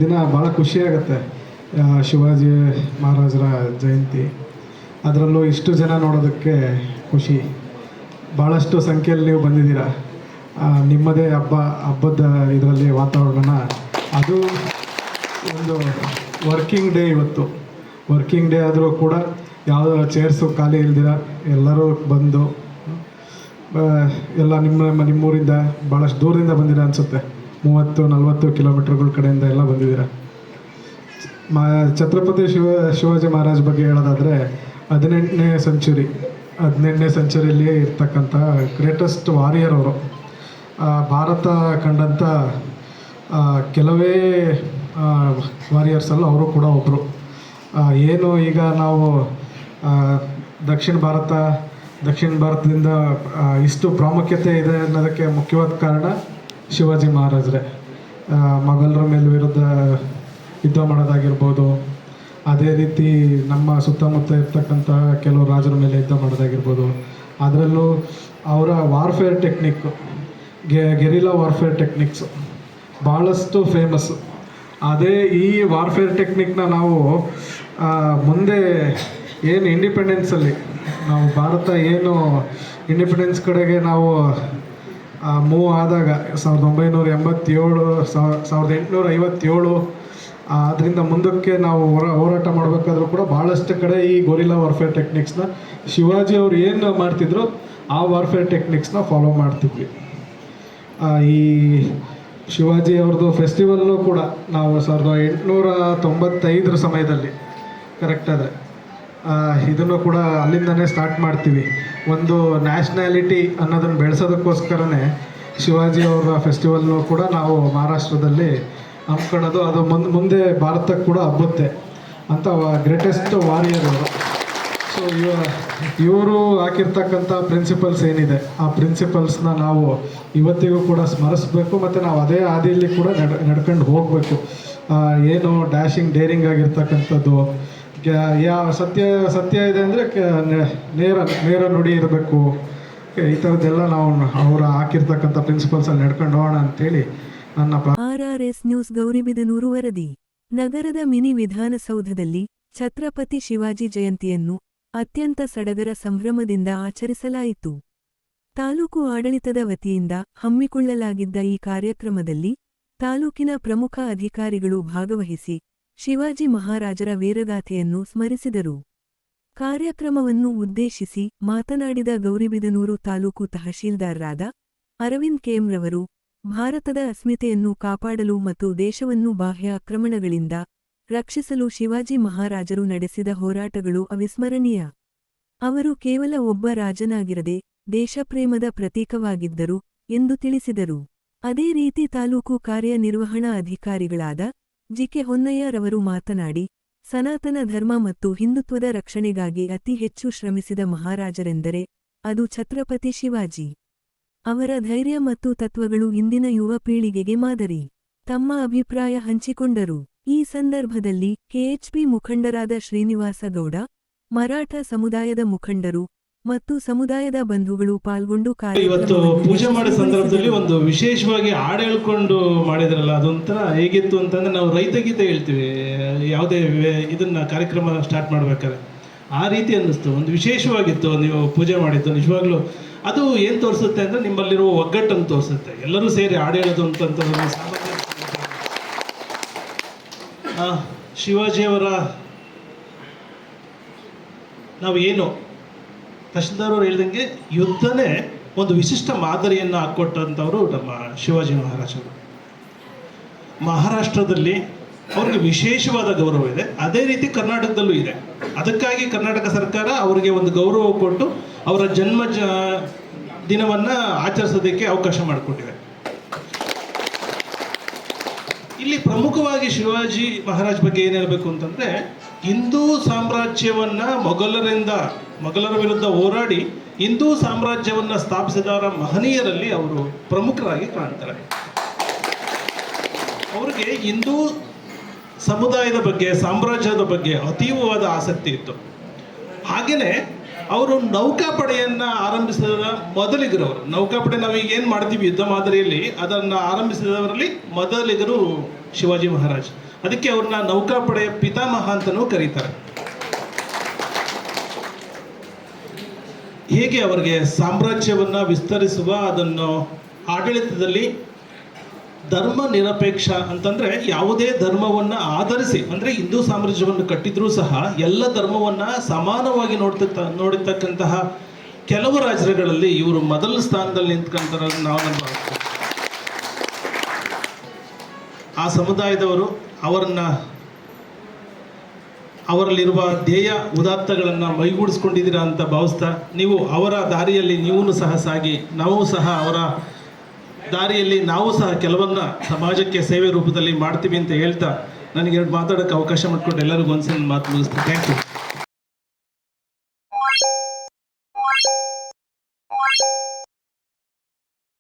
ದಿನ ಭಾಳ ಖುಷಿಯಾಗುತ್ತೆ. ಶಿವಾಜಿ ಮಹಾರಾಜರ ಜಯಂತಿ, ಅದರಲ್ಲೂ ಇಷ್ಟು ಜನ ನೋಡೋದಕ್ಕೆ ಖುಷಿ. ಭಾಳಷ್ಟು ಸಂಖ್ಯೆಯಲ್ಲಿ ನೀವು ಬಂದಿದ್ದೀರಾ. ನಿಮ್ಮದೇ ಹಬ್ಬದ ಇದರಲ್ಲಿ ವಾತಾವರಣ. ಅದು ಒಂದು ವರ್ಕಿಂಗ್ ಡೇ. ಇವತ್ತು ವರ್ಕಿಂಗ್ ಡೇ ಆದರೂ ಕೂಡ ಯಾವ ಚೇರ್ಸು ಖಾಲಿ ಇಲ್ದಿರ ಎಲ್ಲರೂ ಬಂದು ಎಲ್ಲ ನಿಮ್ಮೂರಿಂದ ಭಾಳಷ್ಟು ದೂರದಿಂದ ಬಂದಿರ ಅನಿಸುತ್ತೆ. 30-40 ಕಿಲೋಮೀಟರ್ಗಳ ಕಡೆಯಿಂದ ಎಲ್ಲ ಬಂದಿದ್ದೀರ. ಛತ್ರಪತಿ ಶಿವಾಜಿ ಮಹಾರಾಜ್ ಬಗ್ಗೆ ಹೇಳೋದಾದರೆ 18ನೇ ಸೆಂಚುರಿಯಲ್ಲಿ ಇರ್ತಕ್ಕಂಥ ಗ್ರೇಟೆಸ್ಟ್ ವಾರಿಯರ್ ಅವರು. ಭಾರತ ಕಂಡಂಥ ಕೆಲವೇ ವಾರಿಯರ್ಸಲ್ಲೂ ಅವರು ಕೂಡ ಒಬ್ಬರು. ಏನು ಈಗ ನಾವು ದಕ್ಷಿಣ ಭಾರತದಿಂದ ಇಷ್ಟು ಪ್ರಾಮುಖ್ಯತೆ ಇದೆ ಅನ್ನೋದಕ್ಕೆ ಮುಖ್ಯವಾದ ಕಾರಣ ಶಿವಾಜಿ ಮಹಾರಾಜರೇ. ಮೊಘಲರ ವಿರುದ್ಧ ಯುದ್ಧ ಮಾಡೋದಾಗಿರ್ಬೋದು, ಅದೇ ರೀತಿ ನಮ್ಮ ಸುತ್ತಮುತ್ತ ಇರ್ತಕ್ಕಂಥ ಕೆಲವು ರಾಜರ ಮೇಲೆ ಯುದ್ಧ ಮಾಡೋದಾಗಿರ್ಬೋದು. ಅದರಲ್ಲೂ ಅವರ warfare technique, guerrilla warfare techniques ಭಾಳಷ್ಟು ಫೇಮಸ್ಸು. ಅದೇ ಈ ವಾರ್ಫೇರ್ ಟೆಕ್ನಿಕ್ನ ನಾವು ಮುಂದೆ ಏನು ಇಂಡಿಪೆಂಡೆನ್ಸಲ್ಲಿ ನಾವು ಭಾರತ ಏನು ಇಂಡಿಪೆಂಡೆನ್ಸ್ ಕಡೆಗೆ ನಾವು ಮೂವ್ ಆದಾಗ 1857 ಅದರಿಂದ ಮುಂದಕ್ಕೆ ನಾವು ಹೋರಾಟ ಮಾಡಬೇಕಾದ್ರೂ ಕೂಡ ಭಾಳಷ್ಟು ಕಡೆ ಈ ಗೊರಿಲ್ಲಾ ವಾರ್ಫೇರ್ ಟೆಕ್ನಿಕ್ಸ್ನ ಶಿವಾಜಿ ಅವರು ಏನು ಮಾಡ್ತಿದ್ರು ಆ ವಾರ್ಫೇರ್ ಟೆಕ್ನಿಕ್ಸ್ನ ಫಾಲೋ ಮಾಡ್ತಿದ್ವಿ. ಈ ಶಿವಾಜಿ ಅವ್ರದ್ದು ಫೆಸ್ಟಿವಲ್ಲು ಕೂಡ ನಾವು 1895 ಸಮಯದಲ್ಲಿ ಕರೆಕ್ಟ್ ಆದರೆ ಇದನ್ನು ಕೂಡ ಅಲ್ಲಿಂದನೇ ಸ್ಟಾರ್ಟ್ ಮಾಡ್ತೀವಿ. ಒಂದು ನ್ಯಾಷನಾಲಿಟಿ ಅನ್ನೋದನ್ನು ಬೆಳೆಸೋದಕ್ಕೋಸ್ಕರನೇ ಶಿವಾಜಿ ಅವರ ಫೆಸ್ಟಿವಲ್ನು ಕೂಡ ನಾವು ಮಹಾರಾಷ್ಟ್ರದಲ್ಲಿ ಹಮ್ಕೊಳ್ಳೋದು. ಅದು ಮುಂದೆ ಭಾರತಕ್ಕೆ ಕೂಡ ಹಬ್ಬುತ್ತೆ ಅಂತ ಗ್ರೇಟೆಸ್ಟ್ ವಾರಿಯರ್ ಅವರು. ಸೊ ಇವರು ಹಾಕಿರ್ತಕ್ಕಂಥ ಪ್ರಿನ್ಸಿಪಲ್ಸ್ ಏನಿದೆ ಆ ಪ್ರಿನ್ಸಿಪಲ್ಸ್ನ ನಾವು ಇವತ್ತಿಗೂ ಕೂಡ ಸ್ಮರಿಸ್ಬೇಕು ಮತ್ತು ನಾವು ಅದೇ ಹಾದಿಯಲ್ಲಿ ಕೂಡ ನಡ್ಕೊಂಡು ಹೋಗಬೇಕು. ಏನು ಡ್ಯಾಶಿಂಗ್ ಡೇರಿಂಗ್ ಆಗಿರ್ತಕ್ಕಂಥದ್ದು, ಯಾವ ಸತ್ಯ ಇದೆ ಅಂದರೆ ನೇರ ನುಡಿ ಇರಬೇಕು. ಈ ಥರದ್ದೆಲ್ಲ ನಾವು ಅವರು ಹಾಕಿರ್ತಕ್ಕಂಥ ಪ್ರಿನ್ಸಿಪಲ್ಸಲ್ಲಿ ನಡ್ಕೊಂಡು ಹೋಗೋಣ ಅಂತೇಳಿ ನನ್ನ RRS ನ್ಯೂಸ್ ಗೌರಿಬಿದನೂರು ವರದಿ. ನಗರದ ಮಿನಿ ವಿಧಾನಸೌಧದಲ್ಲಿ ಛತ್ರಪತಿ ಶಿವಾಜಿ ಜಯಂತಿಯನ್ನು ಅತ್ಯಂತ ಸಡಗರ ಸಂಭ್ರಮದಿಂದ ಆಚರಿಸಲಾಯಿತು. ತಾಲೂಕು ಆಡಳಿತದ ವತಿಯಿಂದ ಹಮ್ಮಿಕೊಳ್ಳಲಾಗಿದ್ದ ಈ ಕಾರ್ಯಕ್ರಮದಲ್ಲಿ ತಾಲೂಕಿನ ಪ್ರಮುಖ ಅಧಿಕಾರಿಗಳು ಭಾಗವಹಿಸಿ ಶಿವಾಜಿ ಮಹಾರಾಜರ ವೀರಗಾಥೆಯನ್ನು ಸ್ಮರಿಸಿದರು. ಕಾರ್ಯಕ್ರಮವನ್ನು ಉದ್ದೇಶಿಸಿ ಮಾತನಾಡಿದ ಗೌರಿಬಿದನೂರು ತಾಲೂಕು ತಹಶೀಲ್ದಾರರಾದ ಅರವಿಂದ್ ಕೆಎಂರವರು, ಭಾರತದ ಅಸ್ಮಿತೆಯನ್ನು ಕಾಪಾಡಲು ಮತ್ತು ದೇಶವನ್ನು ಬಾಹ್ಯ ಆಕ್ರಮಣಗಳಿಂದ ರಕ್ಷಿಸಲು ಶಿವಾಜಿ ಮಹಾರಾಜರು ನಡೆಸಿದ ಹೋರಾಟಗಳು ಅವಿಸ್ಮರಣೀಯ. ಅವರು ಕೇವಲ ಒಬ್ಬ ರಾಜನಾಗಿರದೆ ದೇಶಪ್ರೇಮದ ಪ್ರತೀಕವಾಗಿದ್ದರು ಎಂದು ತಿಳಿಸಿದರು. ಅದೇ ರೀತಿ ತಾಲೂಕು ಕಾರ್ಯನಿರ್ವಹಣಾ ಅಧಿಕಾರಿಗಳಾದ ಜಿಕೆ ಹೊನ್ನಯ್ಯರವರು ಮಾತನಾಡಿ, ಸನಾತನ ಧರ್ಮ ಮತ್ತು ಹಿಂದುತ್ವದ ರಕ್ಷಣೆಗಾಗಿ ಅತಿ ಹೆಚ್ಚು ಶ್ರಮಿಸಿದ ಮಹಾರಾಜರೆಂದರೆ ಅದು ಛತ್ರಪತಿ ಶಿವಾಜಿ. ಅವರ ಧೈರ್ಯ ಮತ್ತು ತತ್ವಗಳು ಇಂದಿನ ಯುವ ಪೀಳಿಗೆಗೆ ಮಾದರಿ. ತಮ್ಮ ಅಭಿಪ್ರಾಯ ಹಂಚಿಕೊಂಡರು. ಈ ಸಂದರ್ಭದಲ್ಲಿ ಕೆಎಚ್ಪಿ ಮುಖಂಡರಾದ ಶ್ರೀನಿವಾಸ ಗೌಡ, ಮರಾಠ ಸಮುದಾಯದ ಮುಖಂಡರು ಮತ್ತು ಸಮುದಾಯದ ಬಂಧುಗಳು ಪಾಲ್ಗೊಂಡು ಇವತ್ತು ಪೂಜೆ ಮಾಡೋ ಸಂದರ್ಭದಲ್ಲಿ ಒಂದು ವಿಶೇಷವಾಗಿ ಹಾಡು ಹೇಳ್ಕೊಂಡು ಮಾಡಿದ್ರಲ್ಲ, ಅದೊಂಥರ ಹೇಗಿತ್ತು ಅಂತಂದ್ರೆ, ನಾವು ರೈತಗೀತೆ ಹೇಳ್ತೀವಿ ಯಾವುದೇ ಇದನ್ನ ಕಾರ್ಯಕ್ರಮ ಸ್ಟಾರ್ಟ್ ಮಾಡ್ಬೇಕಾದ್ರೆ, ಆ ರೀತಿ ಅನ್ನಿಸ್ತು. ಒಂದು ವಿಶೇಷವಾಗಿತ್ತು ನೀವು ಪೂಜೆ ಮಾಡಿದ್ದು. ನಿಜವಾಗ್ಲೂ ಅದು ಏನು ತೋರಿಸುತ್ತೆ ಅಂದರೆ ನಿಮ್ಮಲ್ಲಿರುವ ಒಗ್ಗಟ್ಟನ್ನು ತೋರಿಸುತ್ತೆ. ಎಲ್ಲರೂ ಸೇರಿ ಹಾಡು ಹೇಳೋದು ಅಂತಂದ್ರೆ ಶಿವಾಜಿಯವರ ನಾವು ಏನು ತಹಶೀಲ್ದಾರರು ಹೇಳಿದಂಗೆ ಯುದ್ಧನೇ ಒಂದು ವಿಶಿಷ್ಟ ಮಾದರಿಯನ್ನು ಹಾಕ್ಕೊಟ್ಟಂಥವರು ನಮ್ಮ ಶಿವಾಜಿ ಮಹಾರಾಜರು. ಮಹಾರಾಷ್ಟ್ರದಲ್ಲಿ ಅವ್ರಿಗೆ ವಿಶೇಷವಾದ ಗೌರವ ಇದೆ, ಅದೇ ರೀತಿ ಕರ್ನಾಟಕದಲ್ಲೂ ಇದೆ. ಅದಕ್ಕಾಗಿ ಕರ್ನಾಟಕ ಸರ್ಕಾರ ಅವರಿಗೆ ಒಂದು ಗೌರವ ಕೊಟ್ಟು ಅವರ ಜನ್ಮ ದಿನವನ್ನು ಆಚರಿಸೋದಕ್ಕೆ ಅವಕಾಶ ಮಾಡಿಕೊಟ್ಟಿದೆ. ಇಲ್ಲಿ ಪ್ರಮುಖವಾಗಿ ಶಿವಾಜಿ ಮಹಾರಾಜ್ ಬಗ್ಗೆ ಏನು ಹೇಳಬೇಕು ಅಂತಂದರೆ, ಹಿಂದೂ ಸಾಮ್ರಾಜ್ಯವನ್ನು ಮೊಘಲರ ವಿರುದ್ಧ ಹೋರಾಡಿ ಹಿಂದೂ ಸಾಮ್ರಾಜ್ಯವನ್ನು ಸ್ಥಾಪಿಸಿದವರ ಮಹನೀಯರಲ್ಲಿ ಅವರು ಪ್ರಮುಖರಾಗಿ ಕಾಣ್ತಾರೆ. ಅವರಿಗೆ ಹಿಂದೂ ಸಮುದಾಯದ ಬಗ್ಗೆ, ಸಾಮ್ರಾಜ್ಯದ ಬಗ್ಗೆ ಅತೀವವಾದ ಆಸಕ್ತಿ ಇತ್ತು. ಹಾಗೆಯೇ ಅವರು ನೌಕಾಪಡೆಯನ್ನು ಆರಂಭಿಸಿದ ಮೊದಲಿಗರವರು. ನೌಕಾಪಡೆ ನಾವೀಗ ಏನು ಮಾಡ್ತೀವಿ ಯುದ್ಧ ಮಾದರಿಯಲ್ಲಿ, ಅದನ್ನು ಆರಂಭಿಸಿದವರಲ್ಲಿ ಮೊದಲಿಗರು ಶಿವಾಜಿ ಮಹಾರಾಜ್. ಅದಕ್ಕೆ ಅವ್ರನ್ನ ನೌಕಾಪಡೆಯ ಪಿತಾಮಹ ಅಂತಲೂ ಕರೀತಾರೆ. ಹೇಗೆ ಅವರಿಗೆ ಸಾಮ್ರಾಜ್ಯವನ್ನು ವಿಸ್ತರಿಸುವ, ಅದನ್ನು ಆಡಳಿತದಲ್ಲಿ ಧರ್ಮ ನಿರಪೇಕ್ಷ ಅಂತಂದರೆ ಯಾವುದೇ ಧರ್ಮವನ್ನು ಆಧರಿಸಿ, ಅಂದರೆ ಹಿಂದೂ ಸಾಮ್ರಾಜ್ಯವನ್ನು ಕಟ್ಟಿದ್ರೂ ಸಹ ಎಲ್ಲ ಧರ್ಮವನ್ನು ಸಮಾನವಾಗಿ ನೋಡಿರ್ತಕ್ಕಂತಹ ಕೆಲವು ರಾಜ್ಯಗಳಲ್ಲಿ ಇವರು ಮೊದಲ ಸ್ಥಾನದಲ್ಲಿ ನಿಂತ್ಕೊಂತಾರೆ. ನಾವು ನಂಬ ಆ ಸಮುದಾಯದವರು ಅವರಲ್ಲಿರುವ ಧ್ಯೇಯ ಉದಾತ್ತಗಳನ್ನು ಮೈಗೂಡಿಸ್ಕೊಂಡಿದ್ದೀರಾ ಅಂತ ಭಾವಿಸ್ತಾ, ನೀವು ಅವರ ದಾರಿಯಲ್ಲಿ ನೀವೂ ಸಹ ಸಾಗಿ, ನಾವು ಸಹ ಅವರ ದಾರಿಯಲ್ಲಿ ನಾವು ಸಹ ಕೆಲವನ್ನ ಸಮಾಜಕ್ಕೆ ಸೇವೆ ರೂಪದಲ್ಲಿ ಮಾಡ್ತೀವಿ ಅಂತ ಹೇಳ್ತಾ, ನನಗೆ ಮಾತಾಡೋಕ್ಕೆ ಅವಕಾಶ ಮಾಡಿಕೊಂಡು ಎಲ್ಲರಿಗೂ ಒಂದ್ಸಲ ಮಾತು ಮುಗಿಸ್ತೀನಿ. Thank you.